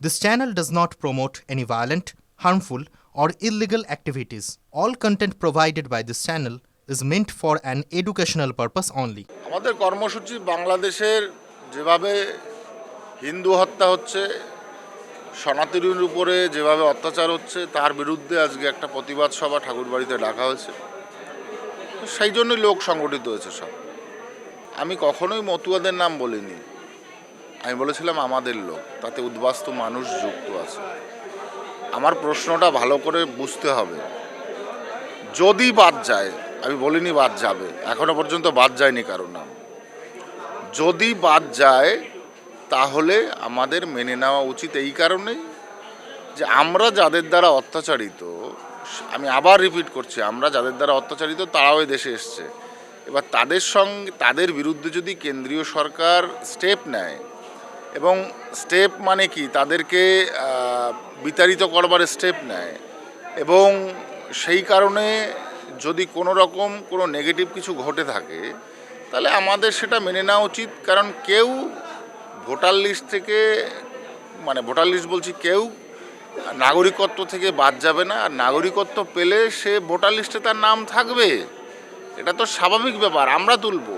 This channel does not promote any violent, harmful, or illegal activities. All content provided by this channel is meant for an educational purpose only. আমাদের কর্মসূচি বাংলাদেশের যেভাবে হিন্দু হত্যা হচ্ছে, সনাতনীর উপরে যেভাবে অত্যাচার হচ্ছে তার বিরুদ্ধে আজকে একটা প্রতিবাদ সভা ঠাকুরবাড়িতে ডাকা হয়েছে। সেই জন্যই লোক সংগঠিত হয়েছে সব। আমি কখনোই মতুয়াদের নাম বলিনি, আমি বলেছিলাম আমাদের লোক, তাতে উদ্বাস্তু মানুষ যুক্ত আছে। আমার প্রশ্নটা ভালো করে বুঝতে হবে। যদি বাদ যায়, আমি বলিনি বাদ যাবে, এখনো পর্যন্ত বাদ যায়নি কারো নাম। যদি বাদ যায় তাহলে আমাদের মেনে নেওয়া উচিত এই কারণেই যে আমরা যাদের দ্বারা অত্যাচারিত, আমি আবার রিপিট করছি, আমরা যাদের দ্বারা অত্যাচারিত তারাও এই দেশে এসছে। এবার তাদের বিরুদ্ধে যদি কেন্দ্রীয় সরকার স্টেপ নেয়, এবং স্টেপ মানে কি, তাদেরকে বিতাড়িত করবার স্টেপ নেয়, এবং সেই কারণে যদি কোনো রকম কোনো নেগেটিভ কিছু ঘটে থাকে, তাহলে আমাদের সেটা মেনে নেওয়া উচিত। কারণ কেউ ভোটার লিস্ট থেকে, মানে ভোটার লিস্ট বলছি, কেউ নাগরিকত্ব থেকে বাদ যাবে না। আর নাগরিকত্ব পেলে সে ভোটার লিস্টে তার নাম থাকবে, এটা তো স্বাভাবিক ব্যাপার, আমরা তুলব।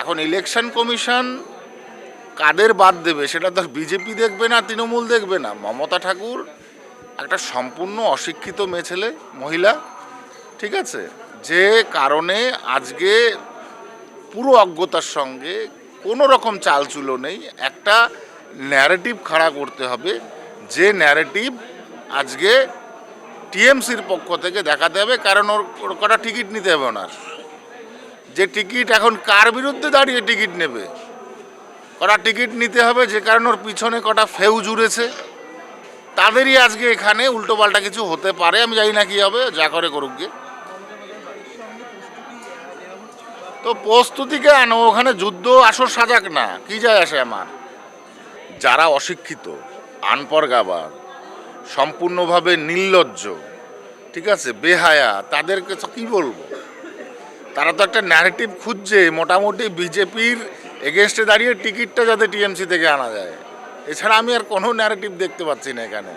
এখন ইলেকশন কমিশন কাদের বাদ দেবে সেটা তো বিজেপি দেখবে না, তৃণমূল দেখবে না। মমতা ঠাকুর একটা সম্পূর্ণ অশিক্ষিত মেয়ে ছেলে, মহিলা, ঠিক আছে, যে কারণে আজকে পুরো অজ্ঞতার সঙ্গে কোনো রকম চালচুলো নেই, একটা ন্যারেটিভ খাড়া করতে হবে, যে ন্যারেটিভ আজকে টিএমসির পক্ষ থেকে দেখাতে হবে। কারণ ওর কটা টিকিট নিতে হবে ওনার, যে টিকিট এখন কার বিরুদ্ধে দাঁড়িয়ে টিকিট নেবে, কটা টিকিট নিতে হবে, যে কারণ ওর পিছনে কটা ফেউজ উড়েছে, তাদেরই আজকে এখানে উল্টোপাল্টা কিছু হতে পারে। আমি জানি না কী হবে, যা করে করুক গে। তো প্রস্তুতিকে আনো, ওখানে যুদ্ধ আসর সাজাক না, কি যায় আসে আমার। যারা অশিক্ষিত, আনপরগাবার, সম্পূর্ণভাবে নির্লজ্জ, ঠিক আছে, বেহায়া, তাদেরকে তো কী বলবো। তারা তো একটা ন্যারেটিভ খুঁজছে, মোটামুটি বিজেপির এগেনস্টে দাঁড়িয়ে টিকিটটা যাতে টিএমসি থেকে আনা যায়। এছাড়া আমি আর কোনো ন্যারেটিভ দেখতে পাচ্ছি না এখানে।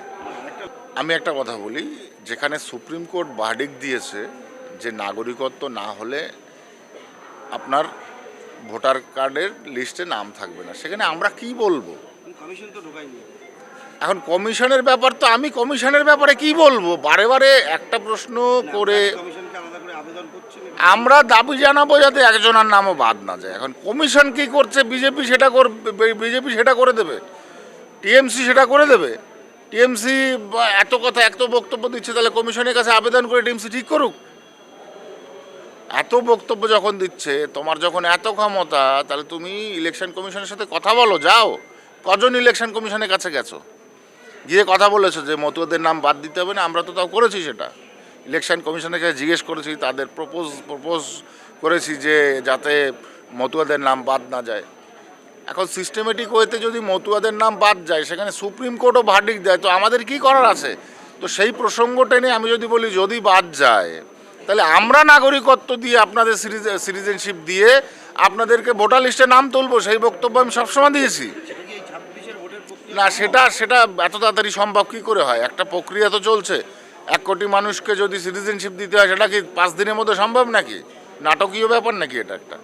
আমি একটা কথা বলি, যেখানে সুপ্রিম কোর্ট ভার্ডিক্ট দিয়েছে যে নাগরিকত্ব না হলে আপনার ভোটার কার্ডের লিস্টে নাম থাকবে না, সেখানে আমরা কি বলবো? এখন কমিশনের ব্যাপার তো, আমি কমিশনের ব্যাপারে কি বলবো? বারে বারে একটা প্রশ্ন করে আমরা দাবি জানাবো যাতে একজনের নামও বাদ না যায়। এখন কমিশন কি করছে, বিজেপি সেটা করে দেবে, টিএমসি সেটা করে দেবে। টিএমসি এত কথা, এত বক্তব্য দিচ্ছে, তাহলে কমিশনের কাছে আবেদন করে টিএমসি ঠিক করুক। এত বক্তব্য যখন দিচ্ছে, তোমার যখন এত ক্ষমতা, তাহলে তুমি ইলেকশন কমিশনের সাথে কথা বলো, যাও। কজন ইলেকশন কমিশনের কাছে গেছো, গিয়ে কথা বলেছো যে মতুয়াদের নাম বাদ দিতে হবে না? আমরা তো তাও করেছি, সেটা ইলেকশন কমিশনের কাছে জিজ্ঞেস করেছি, তাদের প্রপোজ করেছি যে যাতে মতুয়াদের নাম বাদ না যায়। এখন সিস্টেমেটিক ওয়েতে যদি মতুয়াদের নাম বাদ যায়, সেখানে সুপ্রিম কোর্টও ভার্ডিক্ট দেয়, তো আমাদের কি করার আছে? তো সেই প্রসঙ্গটা নিয়ে আমি যদি বলি, যদি বাদ যায়, তাহলে আমরা নাগরিকত্ব দিয়ে, আপনাদের সিটিজেনশিপ দিয়ে আপনাদেরকে ভোটার লিস্টে নাম তুলবো, সেই বক্তব্য আমি সবসময় দিয়েছি। না, সেটা এত তাড়াতাড়ি সম্ভব কী করে হয়? একটা প্রক্রিয়া তো চলছে। 1 কোটি মানুষকে যদি সিটিজেনশিপ দিতে হয়, সেটা কি 5 দিনের মধ্যে সম্ভব নাকি? নাটকীয় ব্যাপার নাকি এটা একটা?